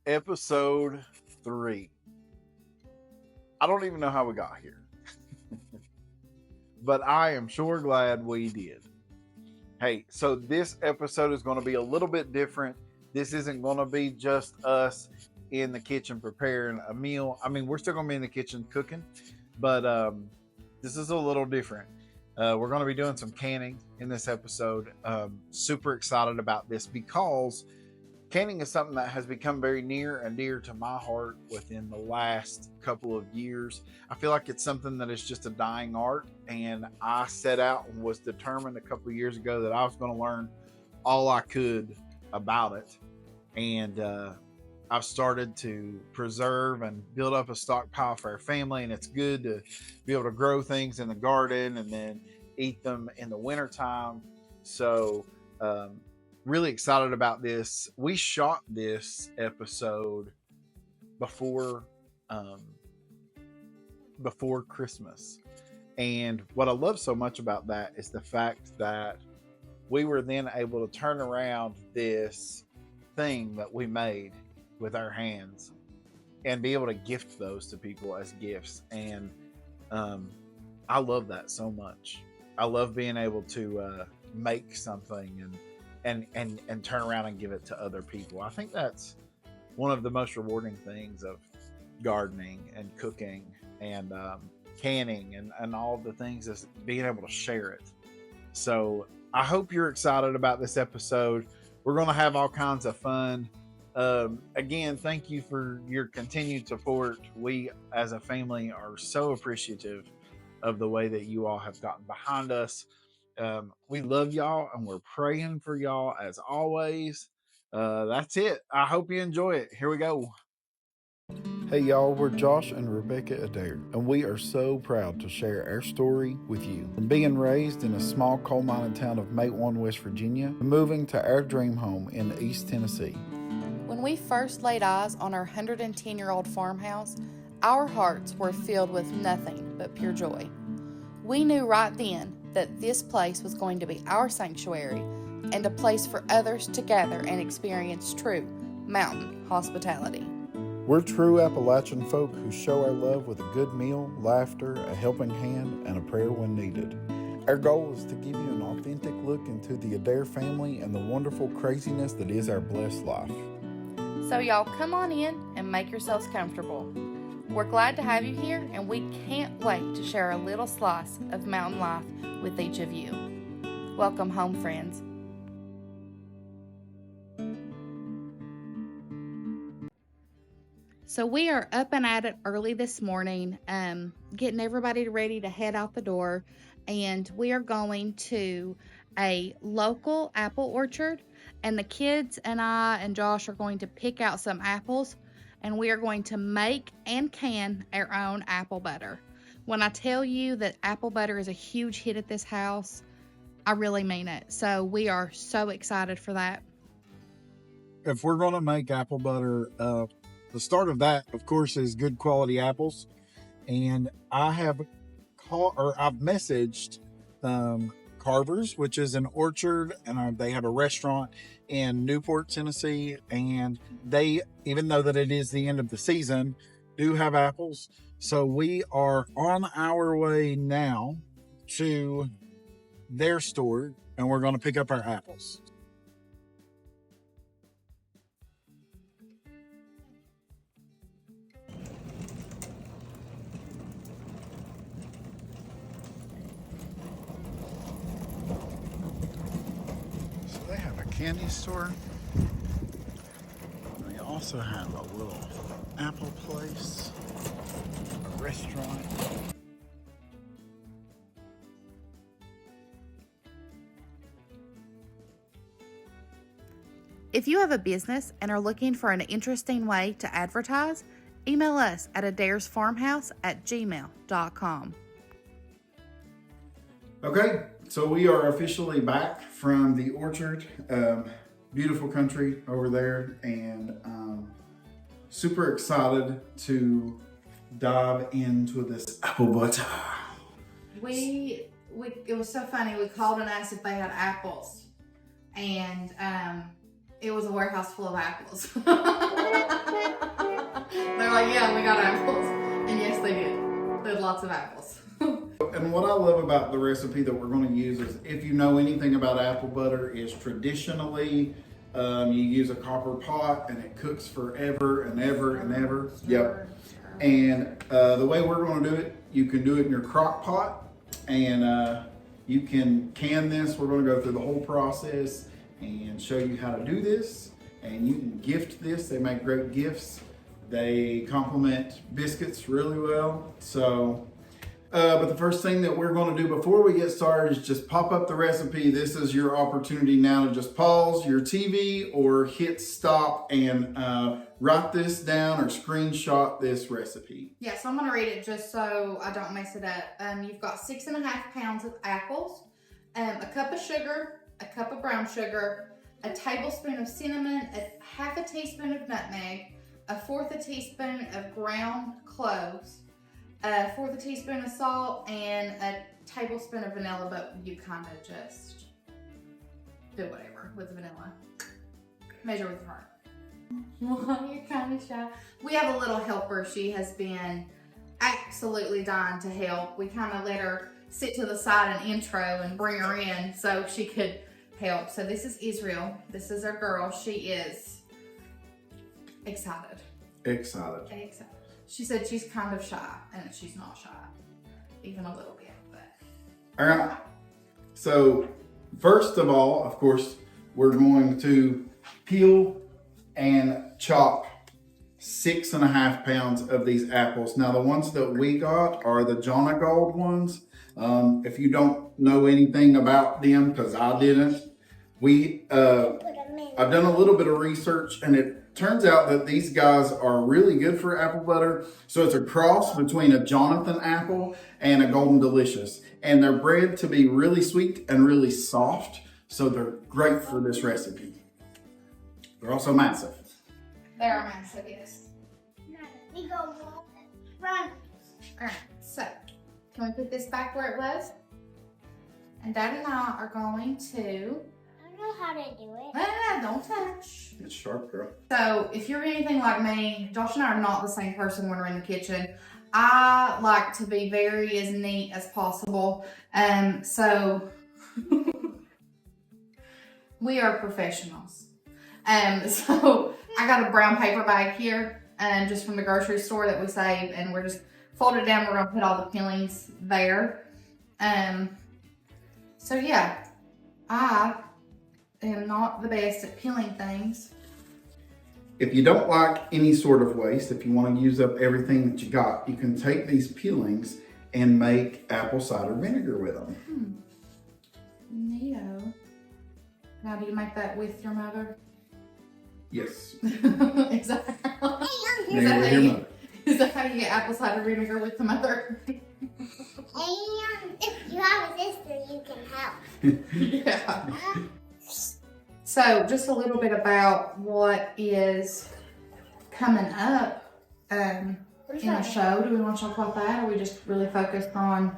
Episode 3. I don't even know how we got here, but I am sure glad we did. Hey, so this episode is going to be a little bit different. This isn't going to be just us in the kitchen preparing a meal. I mean, we're still going to be in the kitchen cooking, but this is a little different. We're going to be doing some canning in this episode. Super excited about this because canning is something that has become very near and dear to my heart within the last couple of years. I feel like it's something that is just a dying art, and I set out and was determined a couple of years ago that I was going to learn all I could about it. And I've started to preserve and build up a stockpile for our family, and it's good to be able to grow things in the garden and then eat them in the wintertime. So really excited about this. We shot this episode before Christmas, and what I love so much about that is the fact that we were then able to turn around this thing that we made with our hands and be able to gift those to people as gifts. And I love that so much. I love being able to make something and turn around and give it to other people. I think that's one of the most rewarding things of gardening and cooking and canning and all the things, is being able to share it. So I hope you're excited about this episode. We're going to have all kinds of fun. Again, thank you for your continued support. We as a family are so appreciative of the way that you all have gotten behind us. We love y'all and we're praying for y'all as always. That's it. I hope you enjoy it. Here we go. Hey y'all, we're Josh and Rebecca Addair, and we are so proud to share our story with you. From being raised in a small coal mining town of Matewan, West Virginia, to moving to our dream home in East Tennessee. When we first laid eyes on our 110-year-old farmhouse, our hearts were filled with nothing but pure joy. We knew right then that this place was going to be our sanctuary and a place for others to gather and experience true mountain hospitality. We're true Appalachian folk who show our love with a good meal, laughter, a helping hand, and a prayer when needed. Our goal is to give you an authentic look into the Addair family and the wonderful craziness that is our blessed life. So y'all come on in and make yourselves comfortable. We're glad to have you here, and we can't wait to share a little slice of mountain life with each of you. Welcome home, friends. So we are up and at it early this morning, getting everybody ready to head out the door, and we are going to a local apple orchard, and the kids and I and Josh are going to pick out some apples, and we are going to make and can our own apple butter. When I tell you that apple butter is a huge hit at this house, I really mean it. So we are so excited for that. If we're going to make apple butter, the start of that, of course, is good quality apples. And I've messaged Carver's, which is an orchard, and they have a restaurant in Newport, Tennessee, and they, even though that it is the end of the season, do have apples. So we are on our way now to their store, and we're going to pick up our apples. They have a candy store. They also have a little apple place, a restaurant. If you have a business and are looking for an interesting way to advertise, email us at addairsfarmhouse@gmail.com. Okay, so we are officially back from the orchard. Beautiful country over there, and super excited to dive into this apple butter. It was so funny. We called and asked if they had apples, and it was a warehouse full of apples. Yeah, we got apples. And yes, they did. They had lots of apples. And what I love about the recipe that we're going to use is, if you know anything about apple butter, is traditionally you use a copper pot and it cooks forever and ever and ever. Yep. And the way we're going to do it, you can do it in your crock pot, and you can can this. We're going to go through the whole process and show you how to do this. And you can gift this. They make great gifts. They complement biscuits really well. So, but the first thing that we're going to do before we get started is just pop up the recipe. This is your opportunity now to just pause your TV or hit stop and write this down or screenshot this recipe. Yeah, so I'm going to read it just so I don't mess it up. You've got 6.5 pounds of apples, a cup of sugar, a cup of brown sugar, a tablespoon of cinnamon, half a teaspoon of nutmeg, a 1/4 teaspoon of ground cloves, a 1/4 teaspoon of salt, and a tablespoon of vanilla, but you kind of just do whatever with the vanilla. Measure with your heart. Well, you're kind of shy. We have a little helper. She has been absolutely dying to help. We kind of let her sit to the side and intro and bring her in so she could help. So this is Israel. This is our girl. She is excited. Excited. She said she's kind of shy, and she's not shy, even a little bit. But all right. So first of all, of course, we're going to peel and chop 6.5 pounds of these apples. Now the ones that we got are the Jonna Gold ones. If you don't know anything about them, because I didn't, I've done a little bit of research, and it turns out that these guys are really good for apple butter. So it's a cross between a Jonathan apple and a Golden Delicious, and they're bred to be really sweet and really soft. So they're great for this recipe. They're also massive. they are massive, yes. We go run. All right, so can we put this back where it was? And Dad and I are going to. I don't know how to do it. Don't touch. It's sharp, girl. So if you're anything like me, Josh and I are not the same person when we're in the kitchen. I like to be very as neat as possible. So we are professionals. So I got a brown paper bag here, just from the grocery store that we saved, and we're just fold it down. We're gonna put all the peelings there. So yeah, I am not the best at peeling things. If you don't like any sort of waste, if you want to use up everything that you got, you can take these peelings and make apple cider vinegar with them. Neato. Now, do you make that with your mother? Yes. Is that how is that how you get apple cider vinegar with the mother? And if you have a sister, you can help. Yeah. So, just a little bit about what is coming up in the show. Do we want to talk about that, or are we just really focused on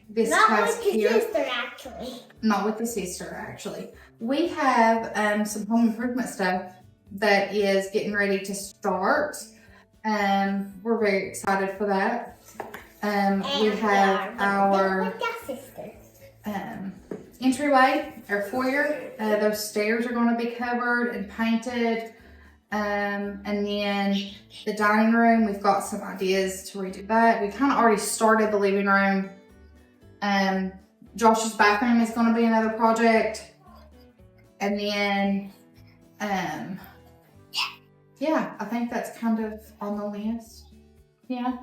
this task here? Not with the sister, actually. Not with the sister, actually. We have some home improvement stuff that is getting ready to start. We're very excited for that. We have our entryway, our foyer. Those stairs are going to be covered and painted. And then the dining room, we've got some ideas to redo that. We kind of already started the living room. Josh's bathroom is going to be another project. And then, yeah, I think that's kind of on the list. Yeah.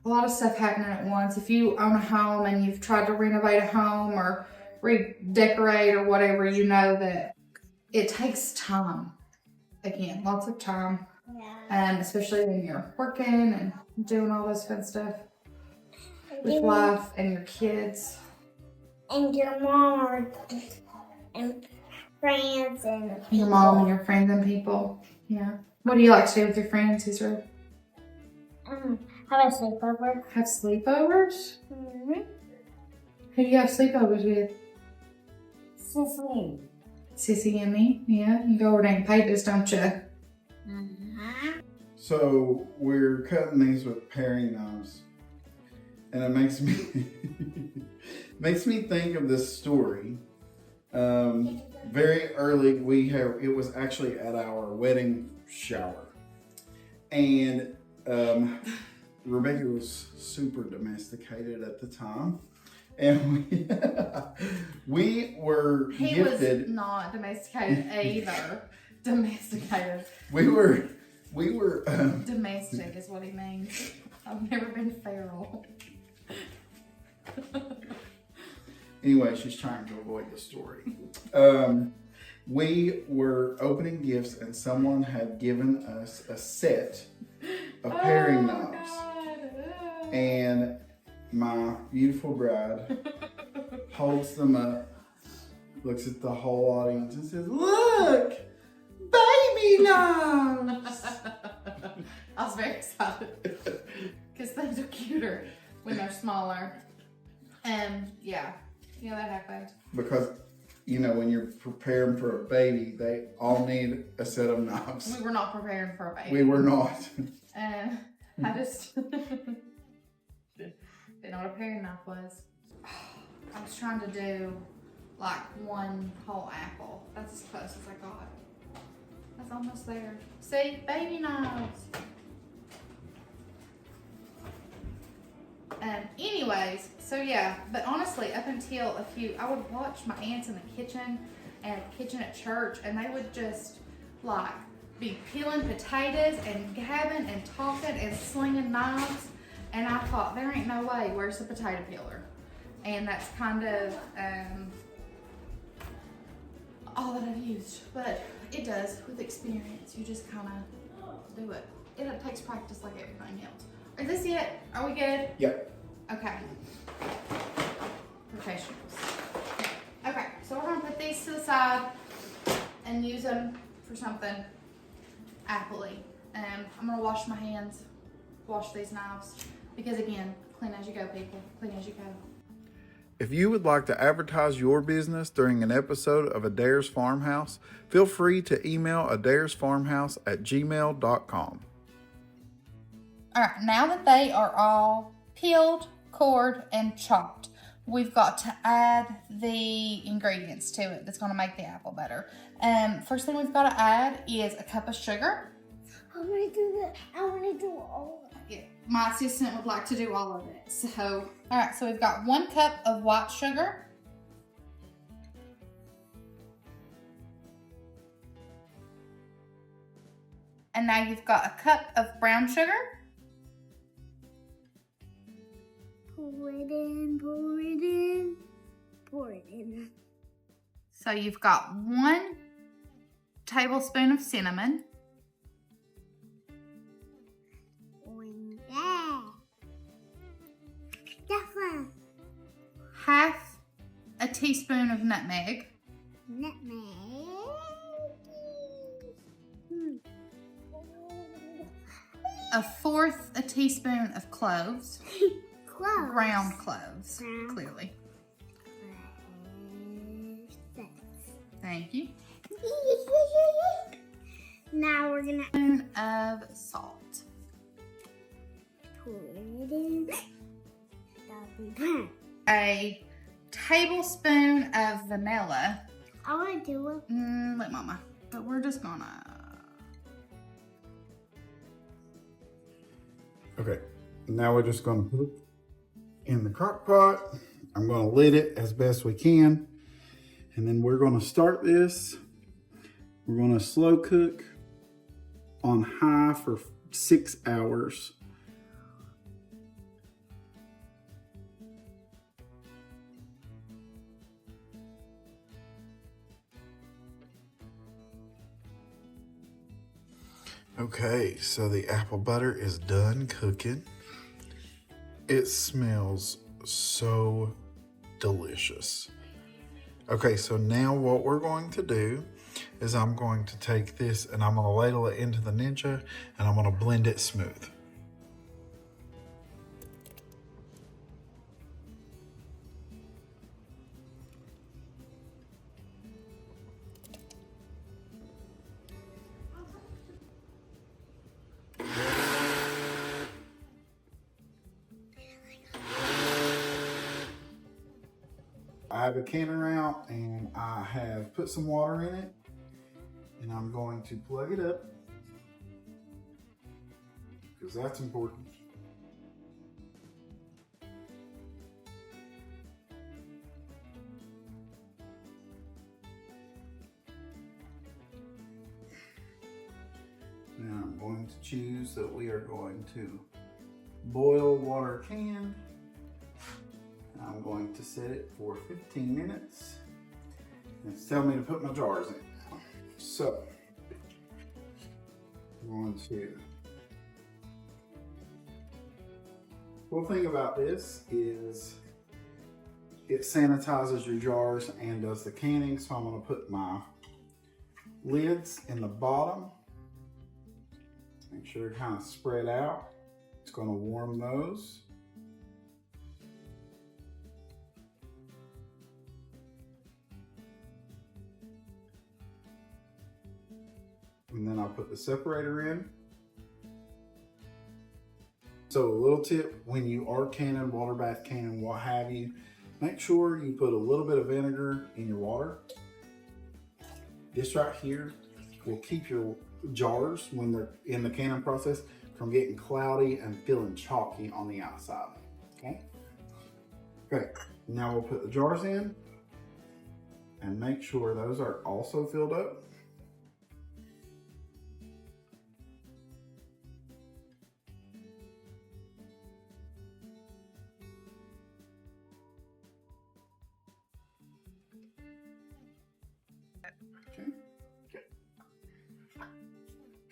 A lot of stuff happening at once. If you own a home and you've tried to renovate a home or redecorate or whatever, you know that it takes time. Again, lots of time. Yeah. Especially when you're working and doing all this fun stuff with life and your kids. And your mom and friends and people. Your mom and your friends and people. Yeah. What do you like to do with your friends, Israel? Have a sleepover. Have sleepovers? Mm-hmm. Who do you have sleepovers with? Sissy. Sissy and me? Yeah. You go over there and Pages, don't you? Mm-hmm. So we're cutting these with paring knives, and it makes me makes me think of this story. Very early, it was actually at our wedding shower, and Rebecca was super domesticated at the time, and we were He gifted. was not domesticated either. Domesticated. We were Domestic is what he means. I've never been feral. Anyway, she's trying to avoid the story. We were opening gifts, and someone had given us a set of paring knives. God. And my beautiful bride holds them up, looks at the whole audience, and says, "Look, baby knives!" I was very excited because things are cuter when they're smaller. Yeah, that happened. Because, you know, when you're preparing for a baby, they all need a set of knives. We were not preparing for a baby. We were not. I just didn't know what a paring knife was. I was trying to do like one whole apple. That's as close as I got. That's almost there. See, baby knives. Anyways, so yeah, but honestly, up until I would watch my aunts in the kitchen and the kitchen at church, and they would just like be peeling potatoes and gabbing and talking and slinging knives, and I thought, there ain't no way, where's the potato peeler? And that's kind of all that I've used, but it does with experience. You just kind of do it. It takes practice like everything else. Is this it? Are we good? Yep. Okay. Professionals. Okay, so we're gonna put these to the side and use them for something apple-y. I'm gonna wash my hands, wash these knives, because again, clean as you go, people. Clean as you go. If you would like to advertise your business during an episode of Addairs Farmhouse, feel free to email addairsfarmhouse@gmail.com. All right, now that they are all peeled, cored, and chopped, we've got to add the ingredients to it that's going to make the apple better. First thing we've got to add is a cup of sugar. I want to do that. I want to do all of it. Yeah, my assistant would like to do all of it. So, all right, so we've got 1 cup of white sugar. And now you've got a cup of brown sugar. Pour it in, pour it in, pour it in. So you've got 1 tablespoon of cinnamon. Half a teaspoon of nutmeg. Nutmeg. A 1/4 a teaspoon of cloves. Cloves. Ground cloves, Ground clearly. Perfect. Thank you. Now we're gonna Spoon of salt. pour it in. A tablespoon of vanilla. I want to do it. Let mama. But we're just gonna. Okay, now we're just going to put it in the crock pot. I'm going to lid it as best we can. And then we're going to start this. We're going to slow cook on high for 6 hours. Okay, so the apple butter is done cooking. It smells so delicious. Okay, so now what we're going to do is I'm going to take this and I'm going to ladle it into the Ninja and I'm going to blend it smooth. have a canner out and I have put some water in it, and I'm going to plug it up because that's important. Now I'm going to choose that we are going to boil water can. I'm going to set it for 15 minutes. It's telling me to put my jars in. So, I'm going to. Cool thing about this is it sanitizes your jars and does the canning. So I'm going to put my lids in the bottom. Make sure they're kind of spread out. It's going to warm those. And then I'll put the separator in. So a little tip, when you are canning, water bath canning, what have you, make sure you put a little bit of vinegar in your water. This right here will keep your jars, when they're in the canning process, from getting cloudy and feeling chalky on the outside. Okay. Okay, now we'll put the jars in and make sure those are also filled up.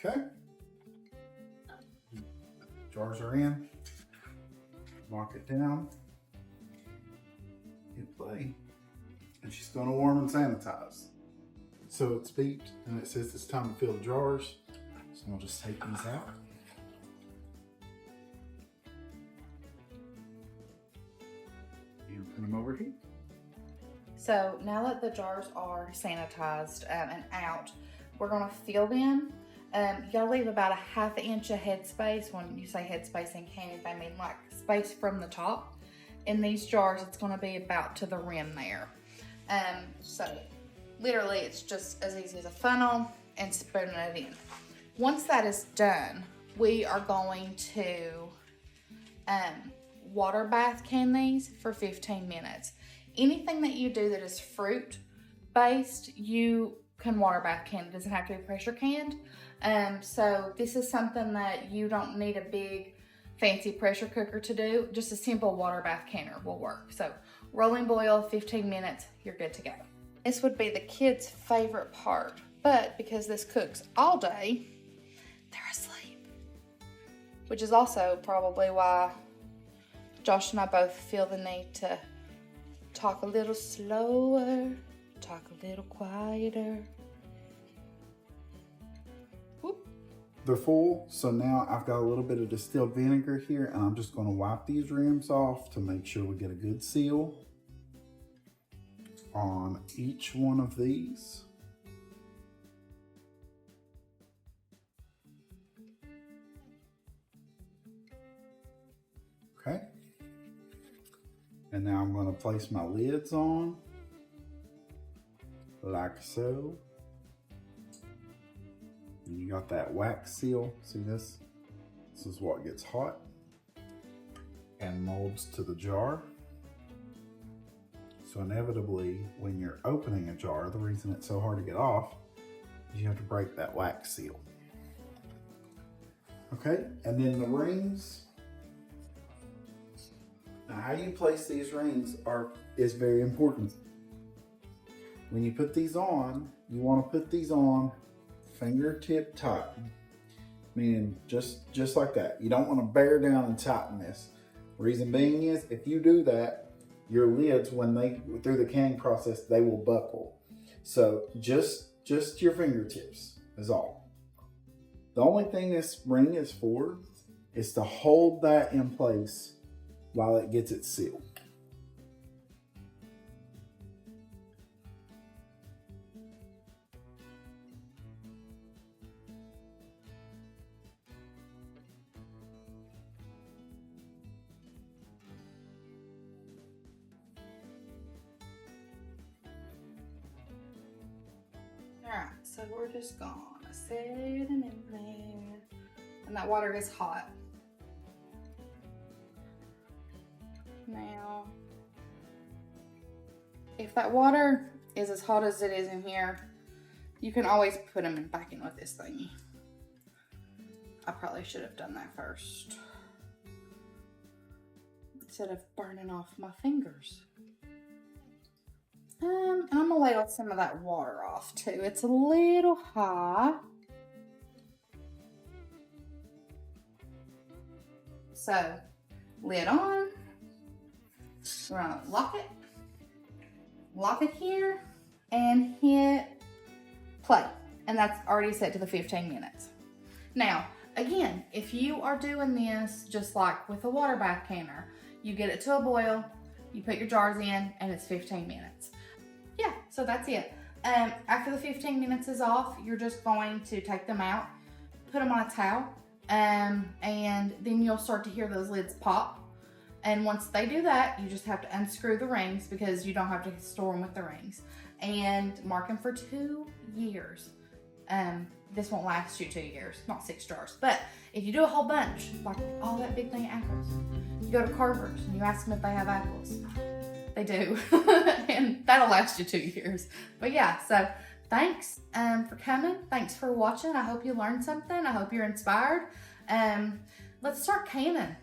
Okay. Jars are in. Lock it down. Hit play. And she's going to warm and sanitize. So it's beeped and it says it's time to fill the jars. So I'll just take these out. And put them over here. So now that the jars are sanitized and out, we're going to fill them. You gotta leave about a ½ inch of headspace. When you say headspace in canning, they mean like space from the top. In these jars, it's gonna be about to the rim there. So literally it's just as easy as a funnel and spooning it in. Once that is done, we are going to water bath can these for 15 minutes. Anything that you do that is fruit based, you can water bath can. It doesn't have to be pressure canned. So this is something that you don't need a big fancy pressure cooker to do. Just a simple water bath canner will work. So rolling boil, 15 minutes, you're good to go. This would be the kids' favorite part, but because this cooks all day, they're asleep. Which is also probably why Josh and I both feel the need to talk a little slower, talk a little quieter. They're full, so now I've got a little bit of distilled vinegar here, and I'm just going to wipe these rims off to make sure we get a good seal on each one of these. Okay. And now I'm going to place my lids on, like so. And you got that wax seal. See this? This is what gets hot and molds to the jar. So inevitably, when you're opening a jar, the reason it's so hard to get off is you have to break that wax seal. Okay, and then the rings. Now, how you place these rings is very important. When you put these on, you want to put these on fingertip tight, meaning just like that. You don't want to bear down and tighten this. Reason being is, if you do that, your lids, when they through the canning process, they will buckle. So just your fingertips is all. The only thing this ring is for is to hold that in place while it gets its seal. Alright, so we're just gonna set them in there. And that water is hot. Now, if that water is as hot as it is in here, you can always put them back in with this thingy. I probably should have done that first, instead of burning off my fingers. And I'm gonna ladle some of that water off too. It's a little hot. So, lid on. We're gonna lock it here, and hit play. And that's already set to the 15 minutes. Now, again, if you are doing this just like with a water bath canner, you get it to a boil, you put your jars in, and it's 15 minutes. Yeah, so that's it. After the 15 minutes is off, you're just going to take them out, put them on a towel, and then you'll start to hear those lids pop. And once they do that, you just have to unscrew the rings, because you don't have to store them with the rings, and mark them for 2 years. This won't last you 2 years, not 6 jars. But if you do a whole bunch, like all that big thing of apples, you go to Carver's and you ask them if they have apples. They do. And that'll last you 2 years. But yeah, so thanks for coming. Thanks for watching. I hope you learned something. I hope you're inspired. Let's start canning.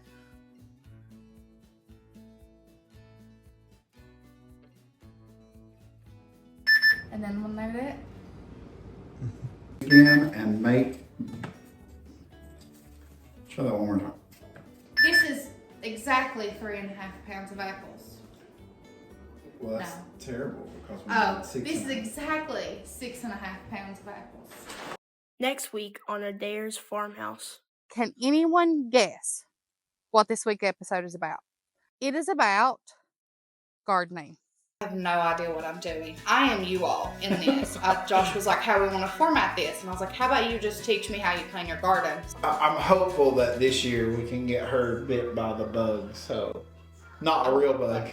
And then we'll note it. Again, and make. Show that one more time. This is exactly 3.5 pounds of apples. Well, that's No. terrible because we Oh, need 6 this is and a half. exactly 6.5 pounds of apples. Next week on Addairs Farmhouse. Can anyone guess what this week's episode is about? It is about gardening. I have no idea what I'm doing. I am you all in this. Josh was like, how do we want to format this? And I was like, how about you just teach me how you clean your garden? I'm hopeful that this year we can get her bit by the bug, so not a real bug.